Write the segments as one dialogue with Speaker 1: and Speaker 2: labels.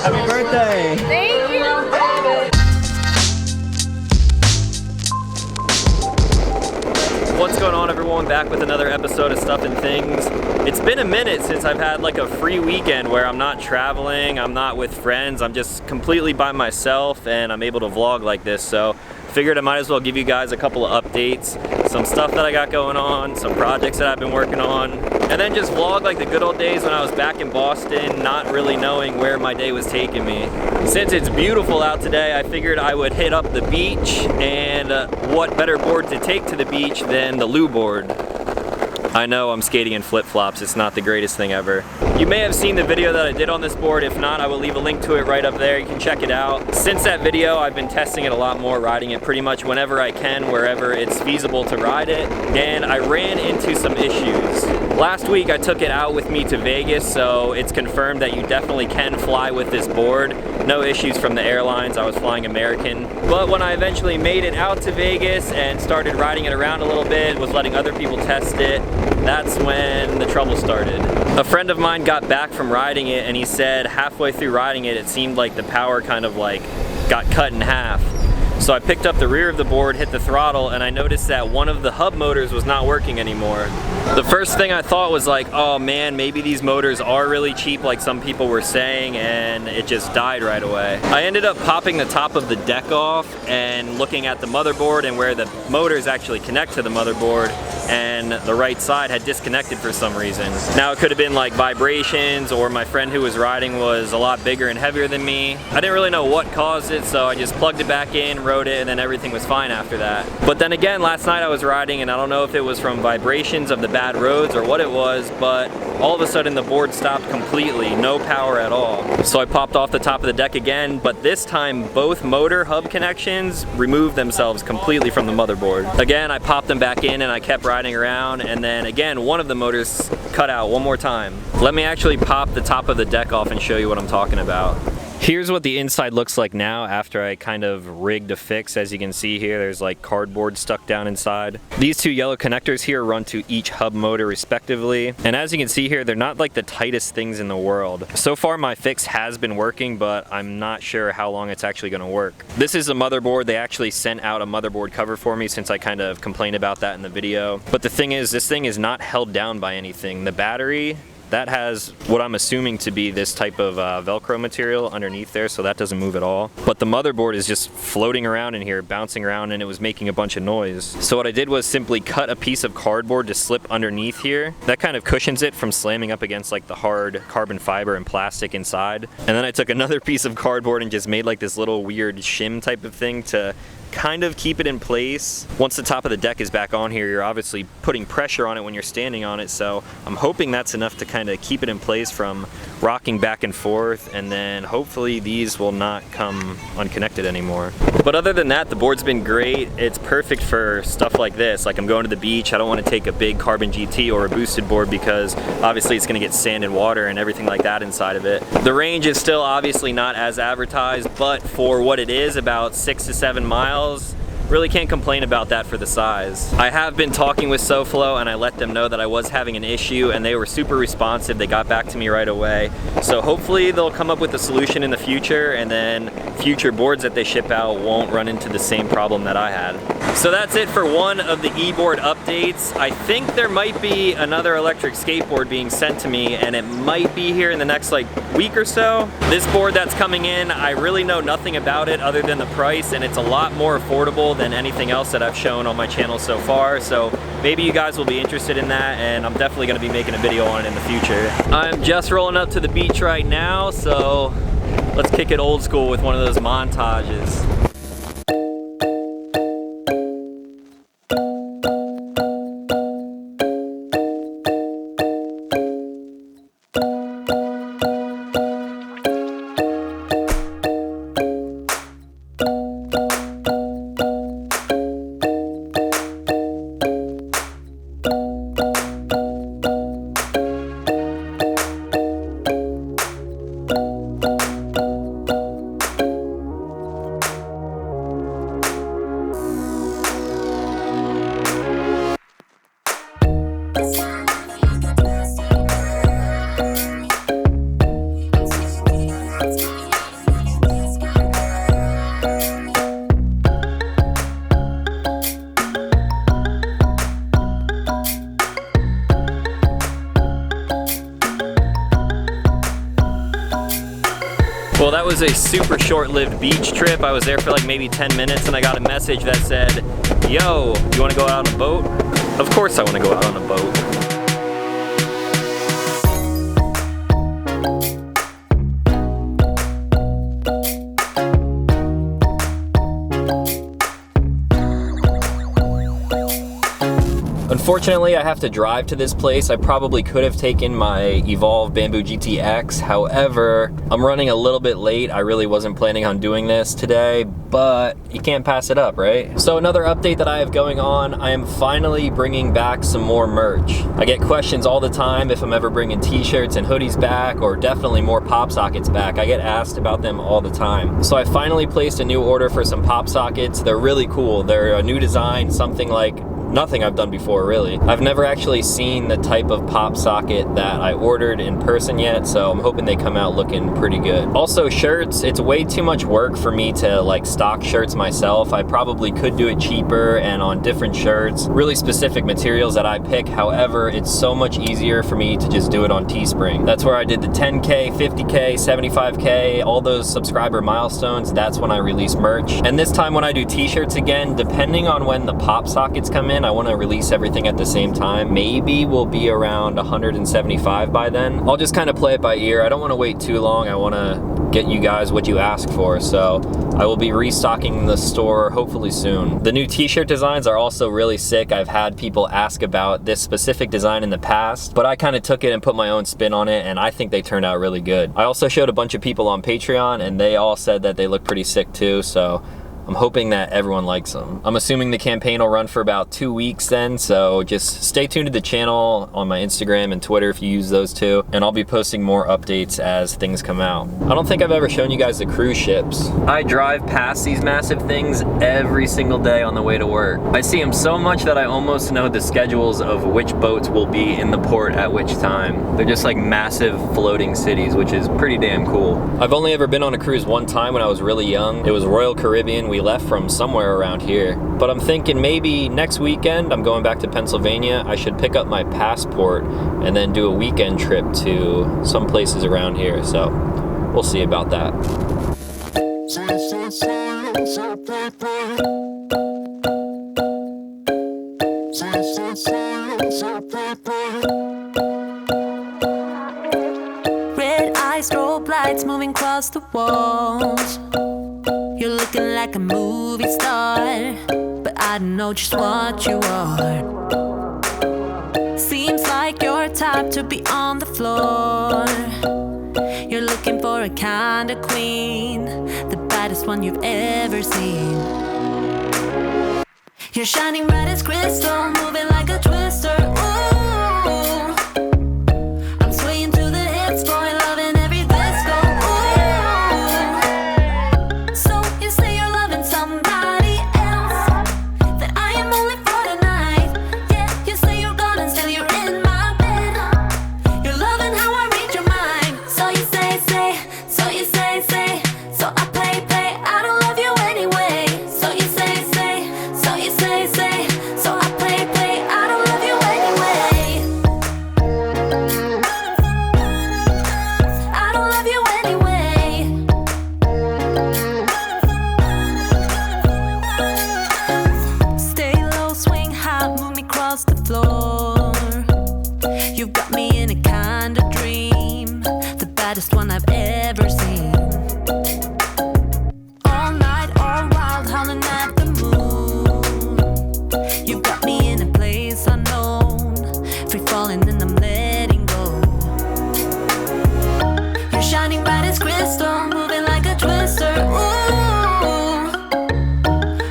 Speaker 1: Happy birthday!
Speaker 2: Thank you.
Speaker 1: What's going on, everyone? Back with another episode of Stuff and Things. It's been a minute since I've had like a free weekend where I'm not traveling, I'm not with friends, I'm just completely by myself and I'm able to vlog like this. So figured I might as well give you guys a couple of updates, some stuff that I got going on, some projects that I've been working on, and then just vlog like the good old days when I was back in Boston, not really knowing where my day was taking me. Since it's beautiful out today, I figured I would hit up the beach, and what better board to take to the beach than the Lou board. I know I'm skating in flip-flops, it's not the greatest thing ever. You may have seen the video that I did on this board. If not, I will leave a link to it right up there. You can check it out. Since that video, I've been testing it a lot more, riding it pretty much whenever I can, wherever it's feasible to ride it, and I ran into some issues. Last week, I took it out with me to Vegas, so it's confirmed that you definitely can fly with this board. No issues from the airlines, I was flying American. But when I eventually made it out to Vegas and started riding it around a little bit, was letting other people test it, that's when the trouble started. A friend of mine got back from riding it and he said halfway through riding it, it seemed like the power kind of like got cut in half. So I picked up the rear of the board, hit the throttle, and I noticed that one of the hub motors was not working anymore. The first thing I thought was like, oh man, maybe these motors are really cheap like some people were saying, and it just died right away. I ended up popping the top of the deck off and looking at the motherboard and where the motors actually connect to the motherboard, and the right side had disconnected for some reason. Now it could have been like vibrations, or my friend who was riding was a lot bigger and heavier than me. I didn't really know what caused it, so I just plugged it back in, rode it, and then everything was fine after that. But then again, last night I was riding and I don't know if it was from vibrations of the bad roads or what it was, but all of a sudden the board stopped completely, no power at all. So I popped off the top of the deck again, but this time both motor hub connections removed themselves completely from the motherboard. Again, I popped them back in and I kept riding around, and then again one of the motors cut out one more time. Let me actually pop the top of the deck off and show you what I'm talking about. Here's what the inside looks like now after I kind of rigged a fix. As you can see here, there's like cardboard stuck down inside. These two yellow connectors here run to each hub motor respectively. And as you can see here, they're not like the tightest things in the world. So far my fix has been working, but I'm not sure how long it's actually gonna work. This is a motherboard. They actually sent out a motherboard cover for me since I kind of complained about that in the video. But the thing is, this thing is not held down by anything. The battery, that has what I'm assuming to be this type of Velcro material underneath there, so that doesn't move at all. But the motherboard is just floating around in here, bouncing around, and it was making a bunch of noise. So what I did was simply cut a piece of cardboard to slip underneath here. That kind of cushions it from slamming up against like the hard carbon fiber and plastic inside. And then I took another piece of cardboard and just made like this little weird shim type of thing to kind of keep it in place. Once the top of the deck is back on here, you're obviously putting pressure on it when you're standing on it, so I'm hoping that's enough to kind of keep it in place from rocking back and forth, and then hopefully these will not come unconnected anymore. But other than that, the board's been great. It's perfect for stuff like this. Like I'm going to the beach, I don't want to take a big carbon GT or a boosted board because obviously it's going to get sand and water and everything like that inside of it. The range is still obviously not as advertised, but for what it is, about 6 to 7 miles, really can't complain about that for the size. I have been talking with SoFlo and I let them know that I was having an issue, and they were super responsive. They got back to me right away. So hopefully they'll come up with a solution in the future, and then future boards that they ship out won't run into the same problem that I had. So that's it for one of the e-board updates. I think there might be another electric skateboard being sent to me, and it might be here in the next like week or so. This board that's coming in, I really know nothing about it other than the price, and it's a lot more affordable than anything else that I've shown on my channel so far. So maybe you guys will be interested in that, and I'm definitely going to be making a video on it in the future. I'm just rolling up to the beach right now, so let's kick it old school with one of those montages. Well, that was a super short-lived beach trip. I was there for like maybe 10 minutes and I got a message that said, yo, you wanna go out on a boat? Of course I wanna go out on a boat. Unfortunately, I have to drive to this place. I probably could have taken my Evolve Bamboo GTX. However, I'm running a little bit late. I really wasn't planning on doing this today, but you can't pass it up, right? So another update that I have going on, I am finally bringing back some more merch. I get questions all the time if I'm ever bringing t-shirts and hoodies back, or definitely more pop sockets back. I get asked about them all the time. So I finally placed a new order for some pop sockets. They're really cool. They're a new design, something like nothing I've done before, really. I've never actually seen the type of pop socket that I ordered in person yet, so I'm hoping they come out looking pretty good. Also, shirts, it's way too much work for me to like stock shirts myself. I probably could do it cheaper and on different shirts, really specific materials that I pick. However, it's so much easier for me to just do it on Teespring. That's where I did the 10K, 50K, 75K, all those subscriber milestones. That's when I release merch. And this time when I do t-shirts again, depending on when the pop sockets come in, I want to release everything at the same time. Maybe we'll be around 175 by then. I'll just kind of play it by ear. I don't want to wait too long. I want to get you guys what you ask for. So I will be restocking the store hopefully soon. The new t-shirt designs are also really sick. I've had people ask about this specific design in the past, but I kind of took it and put my own spin on it, and I think they turned out really good. I also showed a bunch of people on Patreon and they all said that they look pretty sick too, so I'm hoping that everyone likes them. I'm assuming the campaign will run for about 2 weeks then, so just stay tuned to the channel on my Instagram and Twitter if you use those two, and I'll be posting more updates as things come out. I don't think I've ever shown you guys the cruise ships. I drive past these massive things every single day on the way to work. I see them so much that I almost know the schedules of which boats will be in the port at which time. They're just like massive floating cities, which is pretty damn cool. I've only ever been on a cruise one time when I was really young. It was Royal Caribbean. We left from somewhere around here, but I'm thinking maybe next weekend I'm going back to Pennsylvania. I should pick up my passport and then do a weekend trip to some places around here, so we'll see about that.
Speaker 2: Red eyes, strobe lights moving across the walls. You're looking like a movie star, but I don't know just what you are. Seems like you're type to be on the floor. You're looking for a kind of queen, the baddest one you've ever seen. You're shining bright as crystal, moving like a twister. Ooh, I'm swaying to the hits, boy, loving every disco. Ooh, so you say you're loving somebody else, that I am only for tonight. Yeah, you say you're gone and still you're in my bed. You're loving how I read your mind. So you say, so you say, so I play, I don't love you anyway. So you say, so you say, so I play, I don't love you anyway. I don't love you anyway. Stay low, swing high, move me across the floor. You've got me in a kind of dream, the baddest one I've ever seen. All night, all wild, howling at the moon. You've got me in a place unknown, free falling and I'm letting go. You're shining bright as crystal, moving like a twister. Ooh,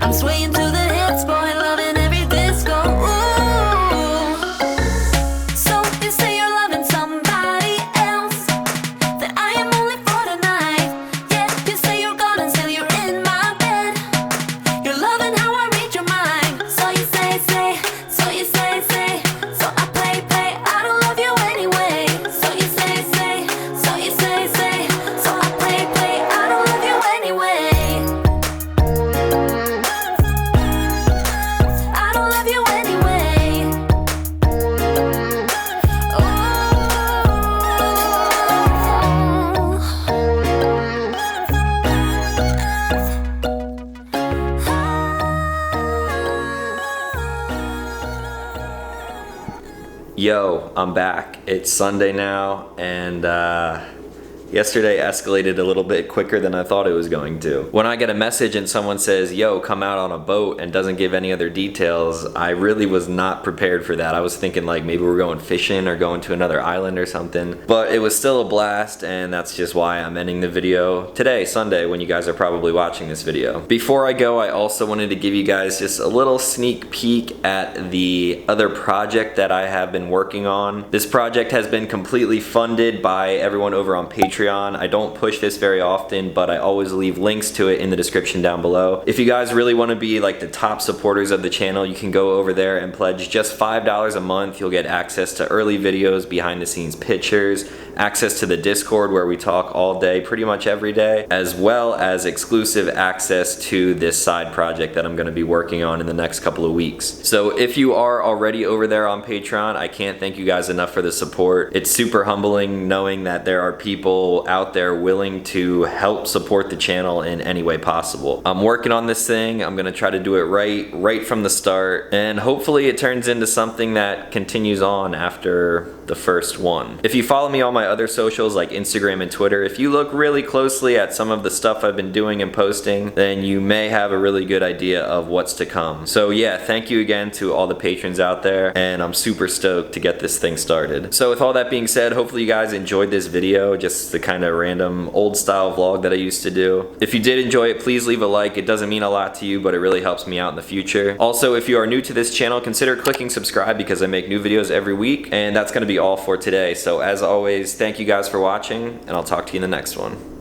Speaker 2: I'm swaying to the hits, boy, loving every disco. Ooh, so you say you're loving somebody else, that I am only for tonight.
Speaker 1: Yo, I'm back. It's Sunday now, and yesterday escalated a little bit quicker than I thought it was going to. When I get a message and someone says, yo, come out on a boat, and doesn't give any other details, I really was not prepared for that. I was thinking like maybe we're going fishing or going to another island or something. But it was still a blast, and that's just why I'm ending the video today, Sunday, when you guys are probably watching this video. Before I go, I also wanted to give you guys just a little sneak peek at the other project that I have been working on. This project has been completely funded by everyone over on Patron. I don't push this very often, but I always leave links to it in the description down below. If you guys really want to be like the top supporters of the channel, you can go over there and pledge just $5 a month. You'll get access to early videos, behind the scenes pictures, access to the Discord where we talk all day, pretty much every day, as well as exclusive access to this side project that I'm going to be working on in the next couple of weeks. So if you are already over there on Patreon, I can't thank you guys enough for the support. It's super humbling knowing that there are people out there willing to help support the channel in any way possible. I'm working on this thing. I'm gonna try to do it right from the start, and hopefully it turns into something that continues on after the first one. If you follow me on my other socials like Instagram and Twitter, if you look really closely at some of the stuff I've been doing and posting, then you may have a really good idea of what's to come. So yeah, thank you again to all the patrons out there, and I'm super stoked to get this thing started. So with all that being said, hopefully you guys enjoyed this video, just the kind of random old style vlog that I used to do. If you did enjoy it, please leave a like. It doesn't mean a lot to you, but it really helps me out in the future. Also, if you are new to this channel, consider clicking subscribe because I make new videos every week, and that's gonna be all for today. So as always, thank you guys for watching, and I'll talk to you in the next one.